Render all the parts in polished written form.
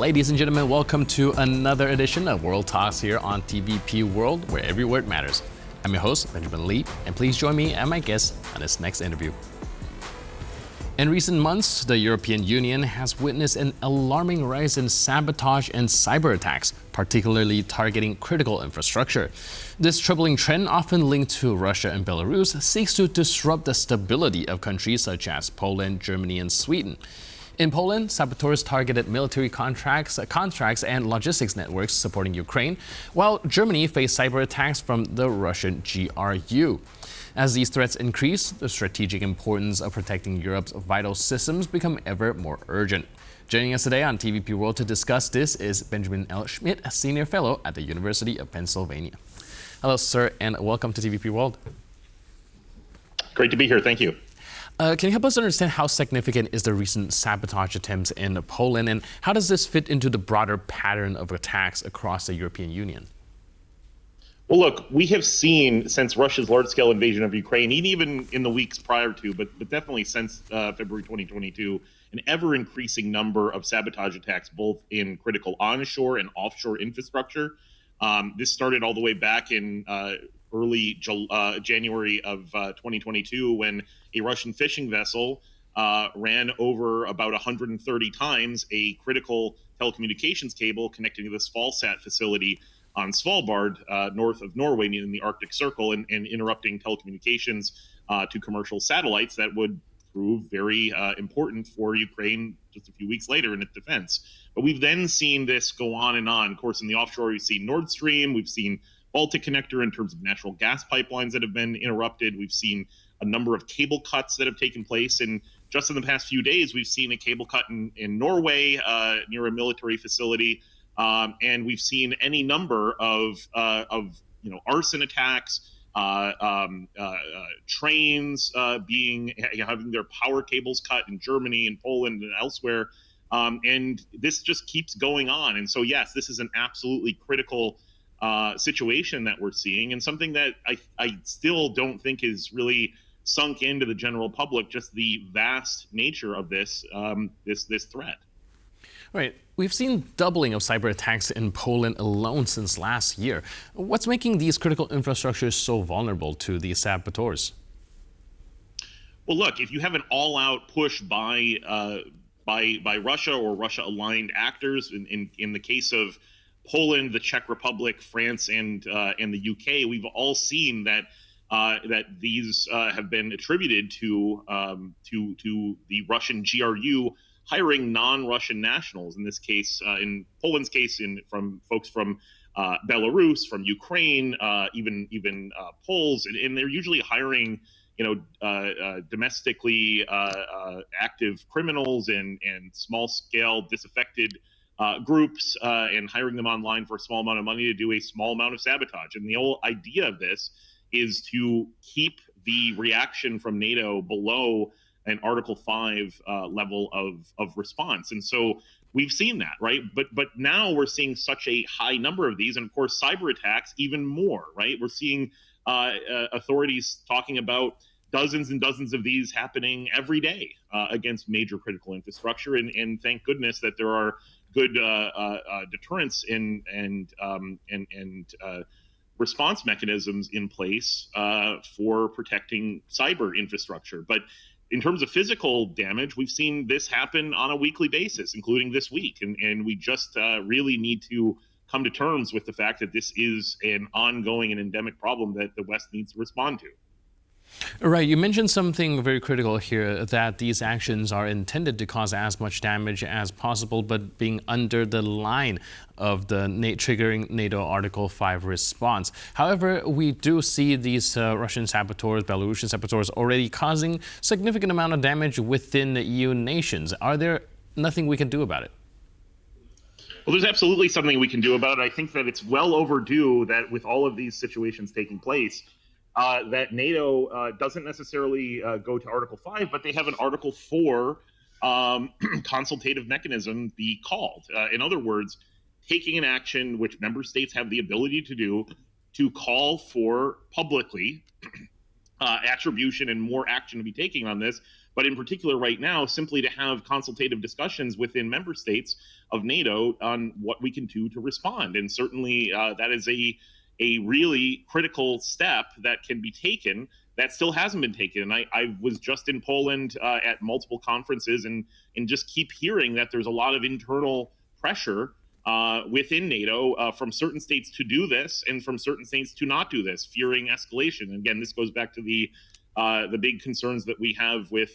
Ladies and gentlemen, welcome to another edition of World Talks here on TVP World, where every word matters. I'm your host, Benjamin Lee, and please join me and my guest on this next interview. In recent months, the European Union has witnessed an alarming rise in sabotage and cyber attacks, particularly targeting critical infrastructure. This troubling trend, often linked to Russia and Belarus, seeks to disrupt the stability of countries such as Poland, Germany, and Sweden. In Poland, saboteurs targeted military contracts and logistics networks supporting Ukraine, while Germany faced cyber attacks from the Russian GRU. As these threats increase, the strategic importance of protecting Europe's vital systems become ever more urgent. Joining us today on TVP World to discuss this is Benjamin L. Schmitt, a senior fellow at the University of Pennsylvania. Hello, sir, and welcome to TVP World. Great to be here. Thank you. Can you help us understand how significant is the recent sabotage attempts in Poland, and how does this fit into the broader pattern of attacks across the European Union? Well, look, we have seen since Russia's large-scale invasion of Ukraine, even in the weeks prior to, but definitely since February 2022, an ever-increasing number of sabotage attacks, both in critical onshore and offshore infrastructure. This started all the way back in early January of 2022, when a Russian fishing vessel ran over about 130 times a critical telecommunications cable connecting to this Falsat facility on Svalbard, north of Norway, in the Arctic Circle, and interrupting telecommunications to commercial satellites that would prove very important for Ukraine just a few weeks later in its defense. But we've then seen this go on and on. Of course, in the offshore, we've seen Nord Stream, we've seen Baltic Connector in terms of natural gas pipelines that have been interrupted. We've seen a number of cable cuts that have taken place. And just in the past few days, we've seen a cable cut in Norway near a military facility. And we've seen any number of arson attacks, trains having their power cables cut in Germany and Poland and elsewhere. And this just keeps going on. And so, yes, this is an absolutely critical situation that we're seeing, and something that I still don't think is really sunk into the general public, just the vast nature of this threat. Right. We've seen doubling of cyber attacks in Poland alone since last year. What's making these critical infrastructures so vulnerable to these saboteurs? Well, look, if you have an all-out push by Russia or Russia-aligned actors, in the case of Poland, the Czech Republic, France, and the UK, we've all seen that these have been attributed to the Russian GRU hiring non-Russian nationals. In this case, in Poland's case, from folks from Belarus, from Ukraine, even Poles, and they're usually hiring domestically active criminals and small-scale disaffected groups, and hiring them online for a small amount of money to do a small amount of sabotage. And the whole idea of this is to keep the reaction from NATO below an Article 5 level of response. And so we've seen that, right? But now we're seeing such a high number of these, and of course, cyber attacks even more, right? We're seeing authorities talking about dozens and dozens of these happening every day against major critical infrastructure. And thank goodness that there are good deterrence and response mechanisms in place for protecting cyber infrastructure. But in terms of physical damage, we've seen this happen on a weekly basis, including this week. And we just really need to come to terms with the fact that this is an ongoing and endemic problem that the West needs to respond to. Right. You mentioned something very critical here, that these actions are intended to cause as much damage as possible, but being under the line of the triggering NATO Article 5 response. However, we do see these Russian saboteurs, Belarusian saboteurs already causing significant amount of damage within the EU nations. Are there nothing we can do about it? Well, there's absolutely something we can do about it. I think that it's well overdue that with all of these situations taking place, that NATO doesn't necessarily go to Article 5, but they have an Article 4 consultative mechanism be called. In other words, taking an action which member states have the ability to do to call for publicly attribution and more action to be taken on this but in particular right now, simply to have consultative discussions within member states of NATO on what we can do to respond. And certainly that is a really critical step that can be taken that still hasn't been taken. And I was just in Poland at multiple conferences and just keep hearing that there's a lot of internal pressure within NATO from certain states to do this and from certain states to not do this, fearing escalation. And again, this goes back to the big concerns that we have with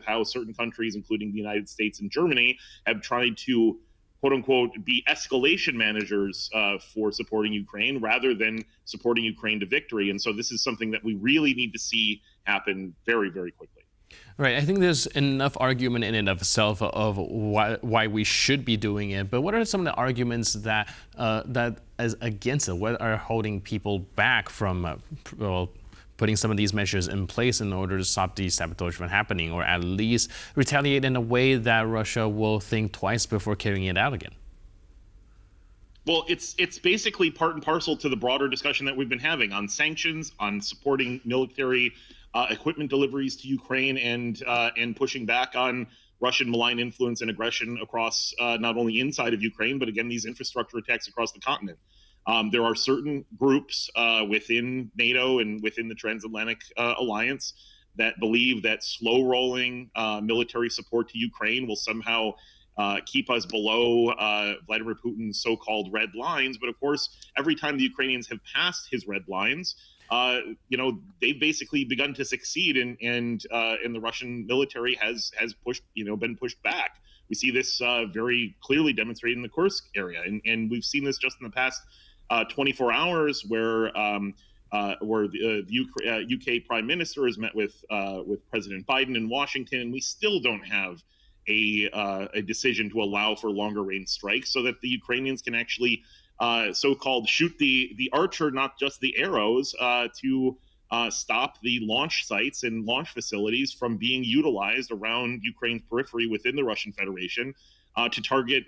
how certain countries, including the United States and Germany, have tried to quote unquote be escalation managers for supporting Ukraine rather than supporting Ukraine to victory. And so this is something that we really need to see happen very, very quickly. Right. I think there's enough argument in and of itself of why we should be doing it. But what are some of the arguments that is against it? What are holding people back from putting some of these measures in place in order to stop the sabotage from happening, or at least retaliate in a way that Russia will think twice before carrying it out again? Well, it's basically part and parcel to the broader discussion that we've been having on sanctions, on supporting military equipment deliveries to Ukraine, and pushing back on Russian malign influence and aggression across not only inside of Ukraine, but again, these infrastructure attacks across the continent. There are certain groups within NATO and within the Transatlantic Alliance that believe that slow rolling military support to Ukraine will somehow keep us below Vladimir Putin's so-called red lines. But of course, every time the Ukrainians have passed his red lines, they've basically begun to succeed, and the Russian military has pushed, been pushed back. We see this very clearly demonstrated in the Kursk area, and we've seen this just in the past 24 hours, where the UK Prime Minister has met with President Biden in Washington, and we still don't have a decision to allow for longer range strikes so that the Ukrainians can actually so-called shoot the archer, not just the arrows, to stop the launch sites and launch facilities from being utilized around Ukraine's periphery within the Russian Federation to target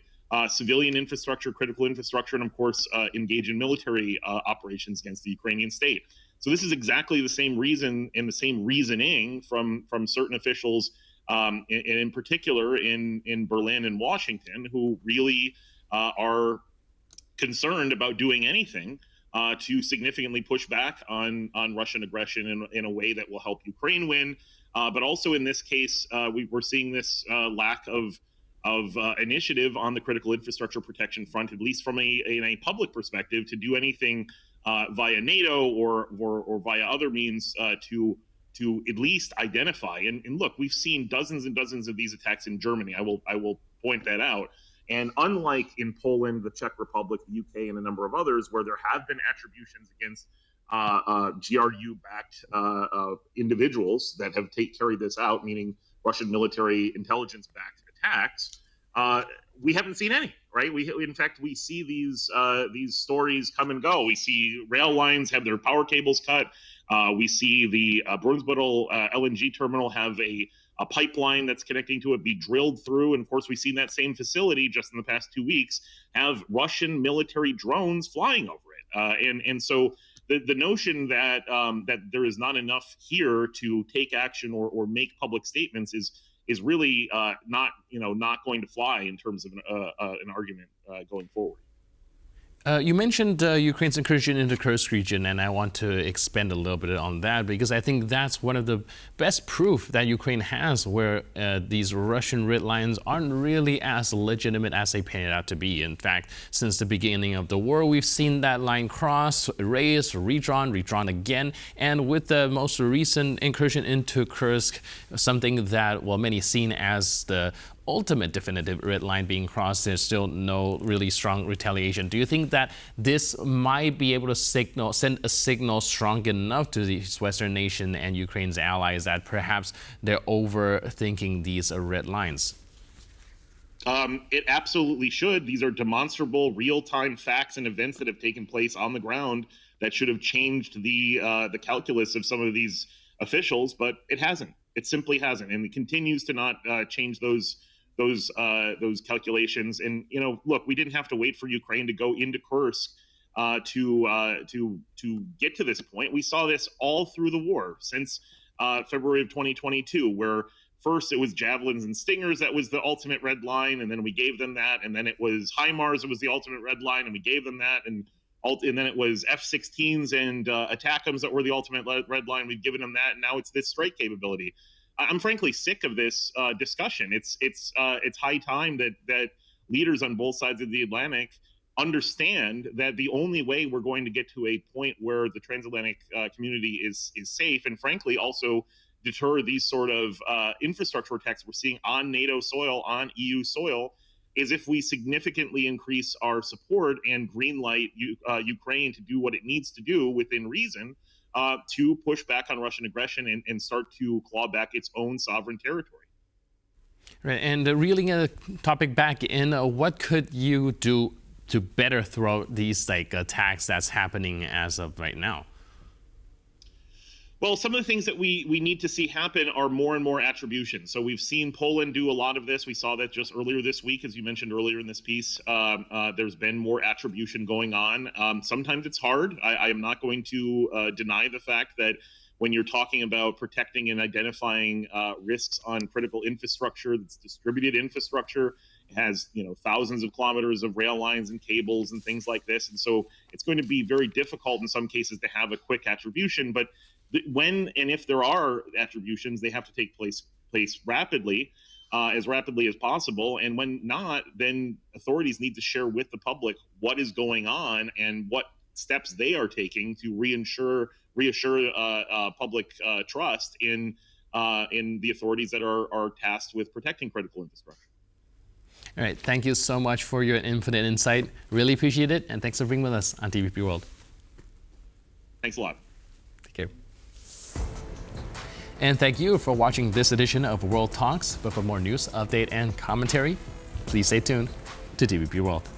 civilian infrastructure, critical infrastructure, and of course engage in military operations against the Ukrainian state. So this is exactly the same reason and the same reasoning from certain officials, and in particular in Berlin and Washington, who really are concerned about doing anything to significantly push back on Russian aggression in a way that will help Ukraine win. But also in this case, we're seeing this lack of initiative on the critical infrastructure protection front, at least from a public perspective, to do anything via NATO or via other means to at least identify. And look, we've seen dozens and dozens of these attacks in Germany. I will point that out. And unlike in Poland, the Czech Republic, the UK, and a number of others, where there have been attributions against GRU-backed individuals that have carried this out, meaning Russian military intelligence-backed attacks, we haven't seen any. Right? In fact, we see these stories come and go. We see rail lines have their power cables cut. We see the Brunsbüttel LNG terminal have a pipeline that's connecting to it be drilled through. And of course, we've seen that same facility just in the past 2 weeks have Russian military drones flying over it. And so the notion that there is not enough here to take action or make public statements is really not going to fly in terms of an argument going forward. You mentioned Ukraine's incursion into Kursk region, and I want to expand a little bit on that because I think that's one of the best proof that Ukraine has where these Russian red lines aren't really as legitimate as they painted out to be. In fact, since the beginning of the war, we've seen that line cross, erased, redrawn again, and with the most recent incursion into Kursk, something that, well, many seen as the ultimate definitive red line being crossed, there's still no really strong retaliation. Do you think that this might be able to send a signal strong enough to these Western nations and Ukraine's allies that perhaps they're overthinking these red lines? It absolutely should. These are demonstrable, real-time facts and events that have taken place on the ground that should have changed the calculus of some of these officials, but it hasn't. It simply hasn't, and it continues to not change those calculations. And look, we didn't have to wait for Ukraine to go into Kursk to get to this point. We saw this all through the war since February of 2022, where first it was Javelins and Stingers that was the ultimate red line, and then we gave them that, and then it was HIMARS that was the ultimate red line, and we gave them that, and then it was F-16s and ATACMS that were the ultimate red line. We've given them that, and now it's this strike capability. I'm frankly sick of this discussion. It's high time that leaders on both sides of the Atlantic understand that the only way we're going to get to a point where the transatlantic community is safe, and frankly also deter these sort of infrastructure attacks we're seeing on NATO soil, on EU soil, is if we significantly increase our support and greenlight Ukraine to do what it needs to do within reason to push back on Russian aggression and start to claw back its own sovereign territory. Right, and reeling a topic back in, what could you do to better throw these attacks that's happening as of right now? Well, some of the things that we need to see happen are more and more attribution. So we've seen Poland do a lot of this. We saw that just earlier this week, as you mentioned earlier in this piece. There's been more attribution going on. Sometimes it's hard. I am not going to deny the fact that when you're talking about protecting and identifying risks on critical infrastructure, that's distributed infrastructure, it has thousands of kilometers of rail lines and cables and things like this. And so it's going to be very difficult in some cases to have a quick attribution. But when and if there are attributions, they have to take place rapidly, as possible. And when not, then authorities need to share with the public what is going on and what steps they are taking to reassure public trust in the authorities that are tasked with protecting critical infrastructure. All right, thank you so much for your infinite insight. Really appreciate it, and thanks for being with us on TVP World. Thanks a lot. Take care. And thank you for watching this edition of World Talks. But for more news, update, and commentary, please stay tuned to TVP World.